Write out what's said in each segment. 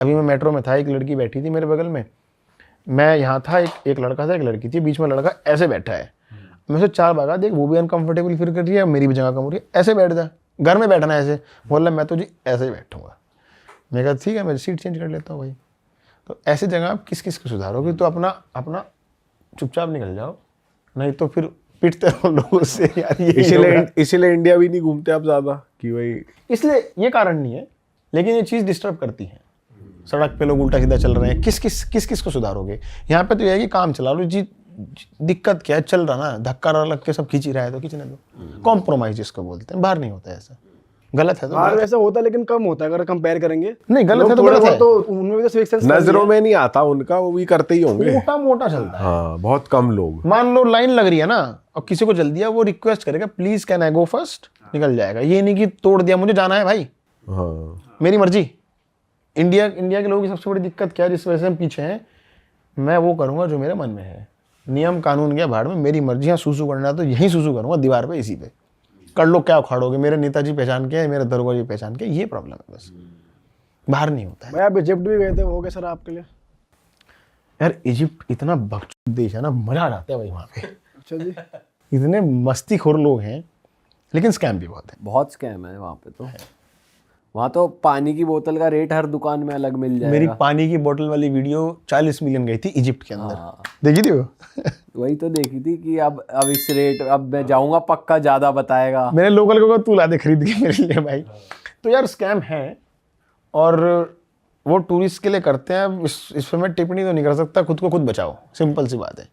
अभी मैं मेट्रो में था, एक लड़की बैठी थी मेरे बगल में, मैं यहाँ था, एक लड़का था, एक लड़की थी, बीच में लड़का ऐसे बैठा है। मैं उसे 4 भागा, देख वो भी अनकंफर्टेबल फील कर रही है, मेरी भी जगह कम हो रही है, ऐसे बैठ जा, घर में बैठना है ऐसे। बोला मैं तो जी ऐसे ही बैठूंगा। मैं कहा ठीक है, मैं सीट चेंज कर लेता हूँ भाई। तो ऐसी जगह आप किस किस को सुधारोगे? तो अपना चुपचाप निकल जाओ, नहीं तो फिर पिटते रहो लोगों से यार। ये इसीलिए इंडिया भी नहीं घूमते आप ज़्यादा कि भाई, इसलिए ये कारण नहीं है, लेकिन ये चीज़ डिस्टर्ब करती है। सड़क पे लोग उल्टा सीधा चल रहे हैं, किस किस को सुधारोगे? यहाँ पे तो ये है कि काम चला लो जी, दिक्कत क्या है, चल रहा ना, धक्का लग के सब खींच ही रहा है तो खींचने दो। कॉम्प्रोमाइज जिसको बोलते हैं, बाहर नहीं होता ऐसा। गलत है तो बाहर वैसा होता है लेकिन कम होता है अगर कंपेयर करेंगे। नहीं, गलत है तो गलत है। तो उनमें भी तो सिविक सेंस नजरों में नहीं आता उनका, वो भी करते ही होंगे। मोटा चलता है। हाँ, बहुत कम लोग। मान लो लाइन लग रही है ना, और किसी को जल्दी है, वो रिक्वेस्ट करेगा please can I go first, निकल जाएगा। ये नहीं कि तोड़ दिया, मुझे जाना है भाई, हाँ, मेरी मर्जी। इंडिया के लोगों की सबसे बड़ी दिक्कत क्या है, जिस वजह से हम पीछे हैं, मैं वो करूंगा जो मेरे मन में है, नियम कानून क्या भाड़ में, मेरी मर्जी। यहाँ सूसू करना तो यहीं सूसू करूंगा, दीवार पे, इसी पे कर लो, क्या उखाड़ोगे? मेरे नेताजी पहचान के, मेरे दरोगा जी पहचान के, ये प्रॉब्लम है बस, बाहर नहीं होता है। भाई आप इजिप्ट भी गए थे, वो कैसा रहा आपके लिए? यार इजिप्ट इतना बकचोद देश है ना, मजा आ जाता है भाई वहाँ पे। अच्छा जी। इतने मस्तीखोर लोग हैं, लेकिन स्कैम भी बहुत है। बहुत स्कैम है वहाँ पे। तो वहाँ तो पानी की बोतल का रेट हर दुकान में अलग मिल जाएगा। मेरी पानी की बोतल वाली वीडियो 40 मिलियन गई थी इजिप्ट के अंदर, देखी थी वो? वही तो देखी थी कि अब इस रेट, अब मैं जाऊंगा पक्का ज्यादा बताएगा। मैंने लोकल को तू ला दे खरीद के मेरे लिए भाई। तो यार स्कैम है, और वो टूरिस्ट के लिए करते हैं। इस पर मैं टिप्पणी तो नहीं कर सकता, खुद को खुद बचाओ, सिंपल सी बात है।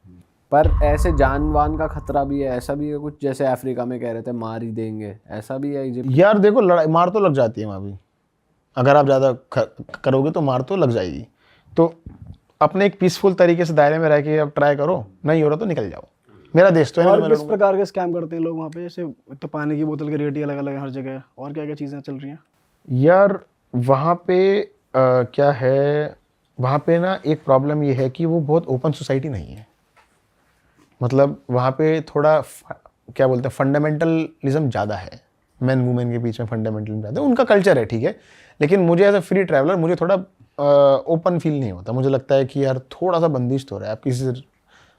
पर ऐसे जान वान का खतरा भी है, ऐसा भी है कुछ? जैसे अफ्रीका में कह रहे थे मार ही देंगे, ऐसा भी है इजिप्ट? यार देखो, लड़ाई मार तो लग जाती है वहाँ भी, अगर आप ज़्यादा करोगे तो मार तो लग जाएगी। तो अपने एक पीसफुल तरीके से दायरे में रह के आप ट्राई करो, नहीं हो रहा तो निकल जाओ। मेरा देश तो है। और किस प्रकार के स्कैम करते हैं लोग वहाँ पे? जैसे तो पानी की बोतल के रेट ही अलग अलग है हर जगह, और क्या क्या चीज़ें चल रही हैं यार वहाँ पे? क्या है वहाँ पे ना, एक प्रॉब्लम ये है कि वो बहुत ओपन सोसाइटी नहीं है। मतलब वहाँ पे थोड़ा क्या बोलते हैं, फंडामेंटलिज्म ज़्यादा है, मैन वुमेन के बीच में फंडामेंटलिज्म ज़्यादा है। उनका कल्चर है, ठीक है, लेकिन मुझे एज अ फ्री ट्रैवलर मुझे थोड़ा ओपन फील नहीं होता। मुझे लगता है कि यार थोड़ा सा बंदिश तो रहा है, आप किसी से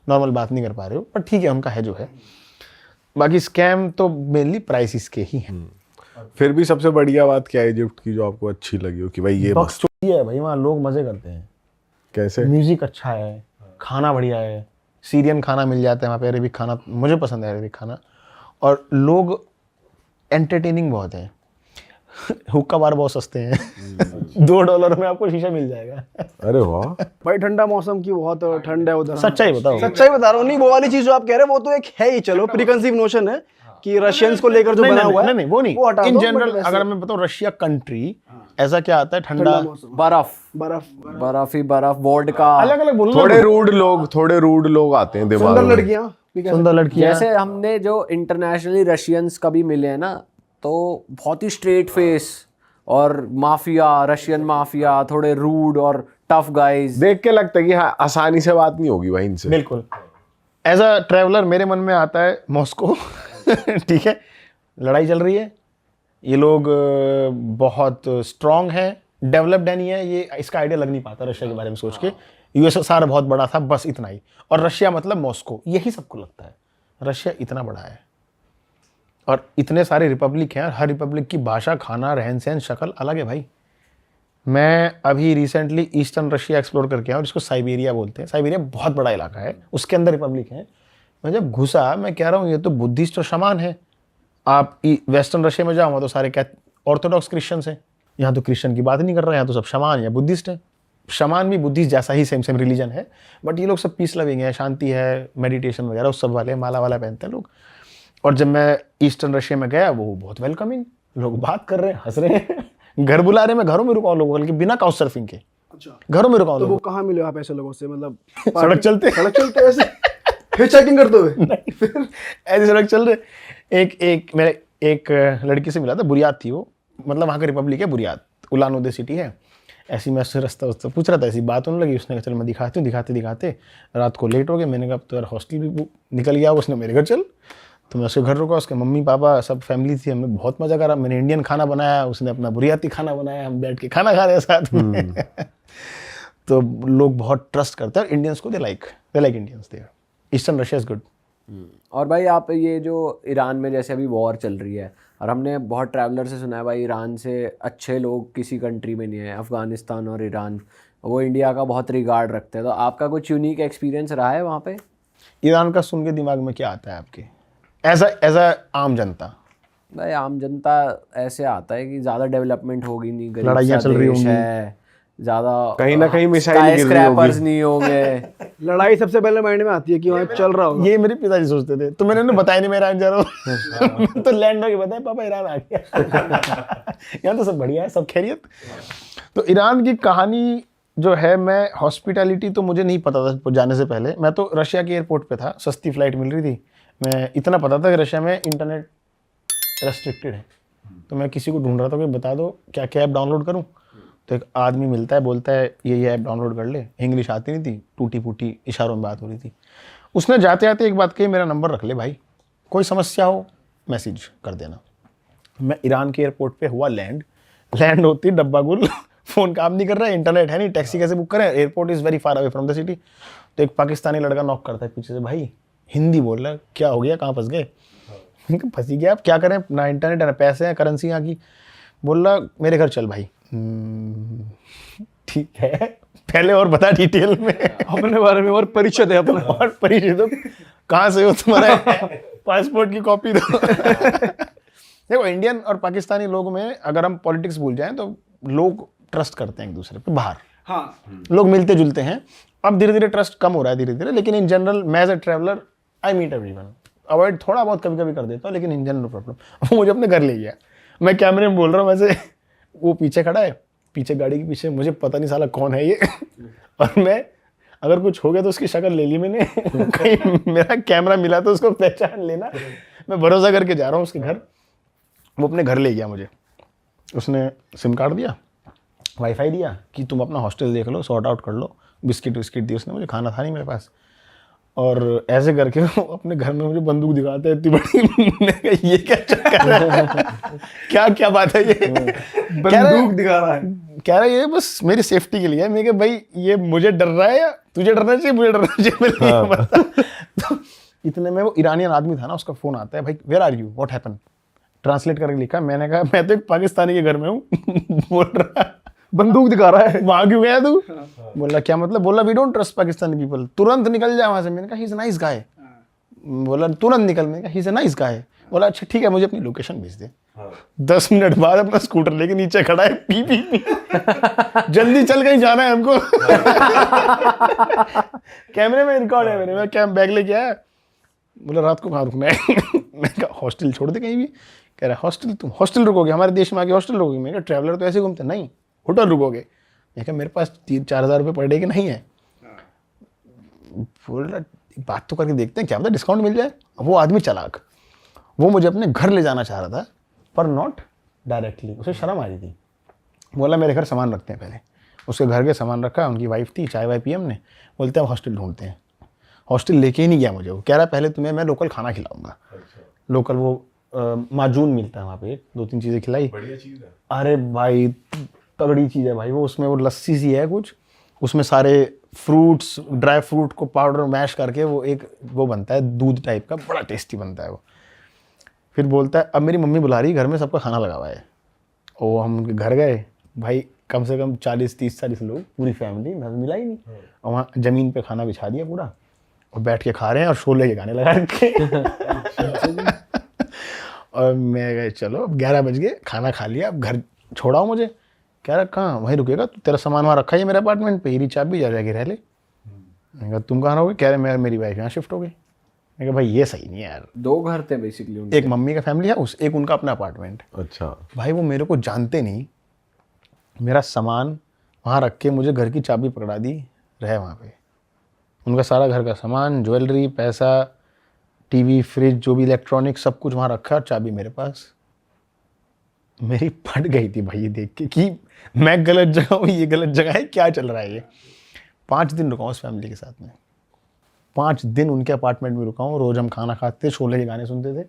नॉर्मल बात नहीं कर पा रहे हो, पर ठीक है, उनका है जो है। बाकी स्कैम तो मेनली प्राइसिस के ही हैं। फिर भी सबसे बढ़िया बात क्या है इजिप्ट की जो आपको अच्छी लगी हो कि भाई ये बक्स चोरी है भाई, वहाँ लोग मजे करते हैं। कैसे? म्यूजिक अच्छा है, खाना बढ़िया है, सीरियन खाना मिल जाता है वहाँ पे, अरेबिक खाना मुझे पसंद है, अरेबिक खाना। और लोग एंटरटेनिंग बहुत है। हुक्का बार बहुत सस्ते हैं, $2 में आपको शीशा मिल जाएगा। अरे वाह भाई। ठंडा मौसम की बहुत ठंड है उधर। सच्चाई बताओ, सच्चाई बता रहा हूँ। नहीं, वो वाली चीज जो आप कह रहे हैं वो तो एक है ही, चलो प्रीकंसीव नोशन है कि रशियंस को लेकर जो बना हुआ है, नहीं वो नहीं, इन जनरल अगर मैं बताऊँ रशिया कंट्री, ऐसा क्या आता है, ठंडा बर्फ बर्फ बर्फ ही बर्फ, वोडका, अलग अलग बोलो। थोड़े रूड लोग आते हैं दिमाग सुंदर में। लड़कियां, सुंदर लड़कियां। जैसे हमने जो इंटरनेशनली रशियंस कभी मिले हैं ना, तो बहुत ही स्ट्रेट फेस और माफिया, रशियन माफिया, थोड़े रूड और टफ गाइज। देख के लगता है कि हाँ आसानी से बात नहीं होगी भाई इनसे। बिल्कुल। एज अ ट्रैवलर मेरे मन में आता है मॉस्को। ठीक है, लड़ाई चल रही है, ये लोग बहुत स्ट्रांग हैं, डेवलप्ड नहीं है, ये इसका आइडिया लग नहीं पाता रशिया के बारे में सोच के। यूएसएसआर बहुत बड़ा था, बस इतना ही, और रशिया मतलब मॉस्को, यही सबको लगता है। रशिया इतना बड़ा है और इतने सारे रिपब्लिक हैं, हर रिपब्लिक की भाषा, खाना, रहन सहन, शक्ल अलग है भाई। मैं अभी रिसेंटली ईस्टर्न रशिया एक्सप्लोर करके आया, और इसको साइबेरिया बोलते हैं। साइबेरिया बहुत बड़ा इलाका है, उसके अंदर रिपब्लिक है। मैं जब घुसा, मैं कह रहा हूँ ये तो बुद्धिस्ट और शमान है। आप वेस्टर्न रशिया में जाओ, तो सारे ऑर्थोडॉक्स क्रिश्चियंस हैं। यहाँ तो क्रिश्चियन की बात नहीं कर रहे हैं, यहाँ तो सब शमान या बुद्धिस्ट हैं। शमान भी बुद्धिस्ट जैसा ही सेम रिलीजन है, बट ये लोग सब पीस लविंग है, शांति है, मेडिटेशन वगैरह उस सब वाले, माला वाला पहनते हैं लोग। और जब मैं ईस्टर्न रशिया में गया, वो बहुत वेलकमिंग, लोग बात कर रहे हैं, हंस रहे हैं, घर बुला रहे हैं। मैं घरों में रुका हूँ लोगों के बिना काउच सर्फिंग के। अच्छा, घरों में रुका हूँ। तो वो कहाँ मिले आप ऐसे लोगों से? मतलब सड़क चलते ऐसे हिचहाइकिंग करते हुए? ऐसी सड़क चल रहे। मेरे एक लड़की से मिला था, बुरियात थी वो, मतलब वहाँ का रिपब्लिक है बुरियात, उलान उदे सिटी है। ऐसी मैं उससे रास्ता पूछ रहा था, ऐसी बात होने लगी। उसने कहा चल मैं दिखाती हूँ। दिखाते रात को लेट हो गए। मैंने कहा तो यार हॉस्टल भी निकल गया। उसने मेरे घर चल, तो मैं उसके घर रुका, उसके मम्मी पापा सब फैमिली थी, हमने बहुत मज़ा करा। मैंने इंडियन खाना बनाया, उसने अपना बुरियाती खाना बनाया, हम बैठ के खाना खा रहे हैं साथ में। तो लोग बहुत ट्रस्ट करते हैं इंडियंस को, they like Indians there. Eastern Russia is good. और भाई आप ये जो ईरान में जैसे अभी वॉर चल रही है, और हमने बहुत ट्रैवलर से सुना है भाई ईरान से अच्छे लोग किसी कंट्री में नहीं है, अफ़गानिस्तान और ईरान, वो इंडिया का बहुत रिगार्ड रखते हैं। तो आपका कुछ यूनिक एक्सपीरियंस रहा है वहाँ पे? ईरान का सुन के दिमाग में क्या आता है आपके, एज अ आम जनता? भाई आम जनता ऐसे आता है कि ज़्यादा डेवलपमेंट होगी नहीं, गरीब लड़ाइयाँ सा चल रही देश होंगी। है, ज़्यादा कहीं ना कहीं मिसाइल गिर रही स्क्रैपर्स होगी। नहीं होंगे। लड़ाई सबसे पहले माइंड में आती है कि वहाँ चल रहा होगा। ये मेरे पिताजी सोचते थे, तो मैंने उन्हें बताया नहीं मैं ईरान जा रहा हूँ। तो लैंड होके बताया पापा ईरान आ गया। यहाँ तो सब बढ़िया है, सब खैरियत। तो ईरान की कहानी जो है, मैं हॉस्पिटैलिटी तो मुझे नहीं पता था जाने से पहले। मैं तो रशिया के एयरपोर्ट पे था, सस्ती फ्लाइट मिल रही थी। मैं इतना पता था कि रशिया में इंटरनेट रेस्ट्रिक्टेड है, तो मैं किसी को ढूंढ रहा था कि बता दो क्या क्या ऐप डाउनलोड करूँ। तो एक आदमी मिलता है, बोलता है ये ऐप डाउनलोड कर ले। इंग्लिश आती नहीं थी, टूटी फूटी इशारों में बात हो रही थी। उसने जाते जाते एक बात कही, मेरा नंबर रख ले भाई, कोई समस्या हो मैसेज कर देना। मैं ईरान के एयरपोर्ट पे हुआ लैंड होती डब्बा गुल, फ़ोन काम नहीं कर रहा है, इंटरनेट है नहीं, टैक्सी कैसे बुक करें, airport is very far away from the city. तो एक पाकिस्तानी लड़का नॉक करता है पीछे से, भाई हिंदी बोल रहा है, क्या हो गया, कहाँ फंस गए? फंसी गया, आप क्या करें, ना इंटरनेट है ना पैसे हैं, करेंसी यहाँ की। बोल रहा मेरे घर चल भाई। ठीक है, पहले और बता डिटेल में अपने बारे में और परिचय दे अपना। और परिचय दो, कहाँ से हो, तुम्हारा पासपोर्ट की कॉपी दो। देखो इंडियन और पाकिस्तानी लोगों में अगर हम पॉलिटिक्स भूल जाएं तो लोग ट्रस्ट करते हैं एक दूसरे पे। बाहर हाँ, लोग मिलते जुलते हैं, अब धीरे धीरे ट्रस्ट कम हो रहा है धीरे धीरे, लेकिन इन जनरल मैं as a traveller I meet everyone. Avoid थोड़ा बहुत कभी कभी कर देता हूँ, लेकिन इन जनरल प्रॉब्लम। वो मुझे अपने घर ले गया, मैं कैमरे में बोल रहा हूँ वैसे, वो पीछे खड़ा है, पीछे गाड़ी के पीछे, मुझे पता नहीं साला कौन है ये। और मैं अगर कुछ हो गया तो उसकी शक्ल ले ली मैंने। कहीं मेरा कैमरा मिला तो उसको पहचान लेना। मैं भरोसा करके जा रहा हूँ उसके घर। वो अपने घर ले गया मुझे, उसने सिम कार्ड दिया, वाईफाई दिया कि तुम अपना हॉस्टल देख लो, सॉर्ट आउट कर लो, बिस्किट विस्किट दी उसने मुझे, खाना था नहीं मेरे पास। और ऐसे करके वो अपने घर में मुझे बंदूक दिखाता है इतनी बड़ी। मैंने कहा ये क्या चक्कर है, क्या क्या बात है ये? बंदूक दिखा रहा है। कह रहा है ये बस मेरी सेफ्टी के लिए है। मैं कहा भाई ये मुझे डर रहा है या तुझे डरना चाहिए? मुझे डरना चाहिए, मैंने ये बता। तो इतने में वो ईरानियन आदमी था ना, उसका फोन आता है, भाई where are you, what happen? Translate करके लिखा। मैंने कहा मैं तो एक पाकिस्तानी के घर में हूँ। बोल रहा बंदूक दिखा रहा है। वहां क्यों गया तू? बोला क्या मतलब? बोला we don't trust Pakistani people, तुरंत निकल जा वहां से। मैंने कहा he is a nice guy. बोला तुरंत निकल। मैंने कहा he is a nice guy. बोला अच्छा ठीक है, मुझे अपनी लोकेशन भेज दे। 10 मिनट बाद अपना स्कूटर लेके नीचे खड़ा है, पी पी पी। जल्दी चल, कहीं जाना है हमको। कैमरे में रिकॉर्ड है मेरे। मैं क्या बैग लेके आया। बोला रात को कहाँ रुकना है? मैं कहा हॉस्टल छोड़ दे कहीं भी। कह रहा है हॉस्टल, तुम हॉस्टल रुकोगे? हमारे देश में आके हॉस्टल रुकोगे? मैं कहा ट्रैवलर तो ऐसे घूमते नहीं, होटल रुकोगे। मैं कहा मेरे पास 3-4 हज़ार रुपये पर डे के नहीं है। बोल रहा बात तो करके देखते हैं, क्या पता डिस्काउंट मिल जाए। वो आदमी चालाक, वो मुझे अपने घर ले जाना चाह रहा था, पर नॉट डायरेक्टली। उसे शर्म आ रही थी। बोला मेरे घर सामान रखते हैं पहले। उसके घर के सामान रखा, उनकी वाइफ थी, चाय वाय पी हमने। बोलते हैं हॉस्टल ढूंढते हैं। हॉस्टल लेके ही नहीं गया मुझे। वो कह रहा है पहले तुम्हें मैं लोकल खाना खिलाऊंगा। लोकल वो माजून मिलता है वहाँ पे, 2-3 चीज़ें खिलाई। बढ़िया चीज है। अरे भाई तगड़ी चीज़ है भाई वो। उसमें वो लस्सी सी है कुछ, उसमें सारे फ्रूट्स, ड्राई फ्रूट को पाउडर मैश करके वो एक वो बनता है दूध टाइप का, बड़ा टेस्टी बनता है वो। फिर बोलता है अब मेरी मम्मी बुला रही, घर में सबका खाना लगा हुआ है। और हम उनके घर गए भाई, कम से कम 40-30-40 लोग, पूरी फैमिली, मैं मिला ही नहीं। और वहाँ ज़मीन पे खाना बिछा दिया पूरा, और बैठ के खा रहे हैं और शोले के गाने लगा रखे। और मैं गए चलो, अब 11 बज गए, खाना खा लिया, अब घर छोड़ाओ मुझे। कह रहा कहाँ, वहीं रुकेगा तू, तेरा सामान वहाँ रखा है मेरे अपार्टमेंट पे, ये चाबी जा जाके रह ले। मैंने कहा तुम कहाँ रहोगे? कह रहे मेरी वाइफ यहाँ शिफ्ट हो गई। मैं कहा भाई ये सही नहीं है यार। 2 घर थे बेसिकली उनके। एक मम्मी का फैमिली हाउस, एक उनका अपना अपार्टमेंट। अच्छा। भाई वो मेरे को जानते नहीं, मेरा सामान वहाँ रख के मुझे घर की चाबी पकड़ा दी, रहे वहाँ पे। उनका सारा घर का सामान, ज्वेलरी, पैसा, टीवी, फ्रिज, जो भी इलेक्ट्रॉनिक, सब कुछ वहाँ रखा, और चाबी मेरे पास। मेरी फट गई थी भाई ये देख के कि मैं गलत जगह हूँ, ये गलत जगह है, क्या चल रहा है ये। 5 दिन रुका उस फैमिली के साथ में। 5 दिन उनके अपार्टमेंट में रुका हूँ, रोज हम खाना खाते थे, शोले के गाने सुनते थे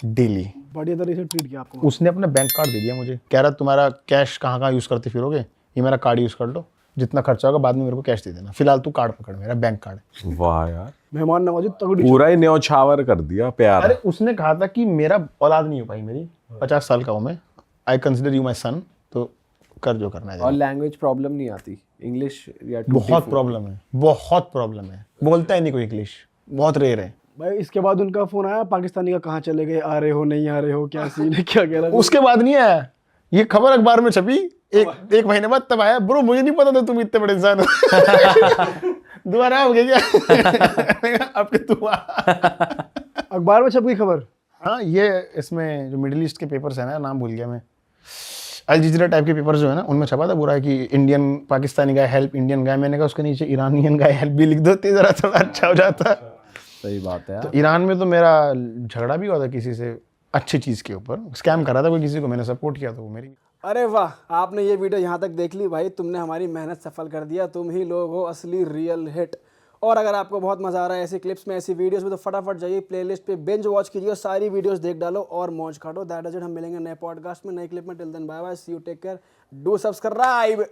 डेली। बढ़िया तरीके से ट्रीट किया आपको। उसने अपना बैंक कार्ड दे दिया मुझे, कह रहा तुम्हारा कैश कहाँ कहाँ यूज़ करते फिरोगे, ये मेरा कार्ड यूज़ कर लो, जितना खर्चा होगा बाद में मेरे को कैश दे देना, फिलहाल तू कार्ड पकड़, मेरा बैंक कार्ड। वाह यार, मेहमान नवाजी तगड़ी। पूरा ही न्यौछावर कर दिया प्यार। अरे उसने कहा था कि मेरा औलाद नहीं हो पाई मेरी, 50 साल का हूँ मैं, आई कंसिडर यू माई सन, तो कर जो करना है। और लैंग्वेज प्रॉब्लम नहीं आती इंग्लिश या बहुत प्रॉब्लम है, बहुत प्रॉब्लम है, बोलता ही नहीं कोई इंग्लिश, बहुत रेयर है। भाई इसके बाद उनका फोन आया पाकिस्तानी का, कहाँ चले गए, आ रहे हो नहीं आ रहे हो, क्या सीन है, क्या कह रहा है? उसके बाद नहीं आया, ये खबर अखबार में छपी एक महीने बाद, तब आया, ब्रो मुझे नहीं पता था तुम इतने बड़े इंसान हो। दोबारा हो गया क्या? अब के तू आ। अखबार में छप गई खबर। हाँ, ये इसमें जो मिडिल ईस्ट के पेपर्स है ना, नाम भूल गया मैं, अल जजीरा टाइप के पेपर्स जो है ना, उनमें छपा था बुरा है कि इंडियन पाकिस्तानी गाय हेल्प इंडियन गाय, मैंने कहा उसके नीचे ईरानियन गाय हेल्प भी लिख दो, जरा थोड़ा अच्छा हो जाता। सही बात है यार। तो ईरान में तो मेरा झगड़ा भी हुआ था किसी से अच्छी चीज़ के ऊपर, स्कैम कर रहा था कोई किसी को, मैंने सपोर्ट किया तो वो मेरी। अरे वाह, आपने ये वीडियो यहाँ तक देख ली भाई, तुमने हमारी मेहनत सफल कर दिया, तुम ही लोग हो असली रियल हिट। और अगर आपको बहुत मजा आ रहा है ऐसी क्लिप्स में, ऐसी वीडियोस में, तो फटाफट जाइए प्लेलिस्ट पे बिंज वॉच कीजिए, सारी वीडियोस देख डालो और मौज काटो। दैट इज इट, हम मिलेंगे नए पॉडकास्ट में, नए क्लिप में। Till then bye bye, see you, take care, do subscribe.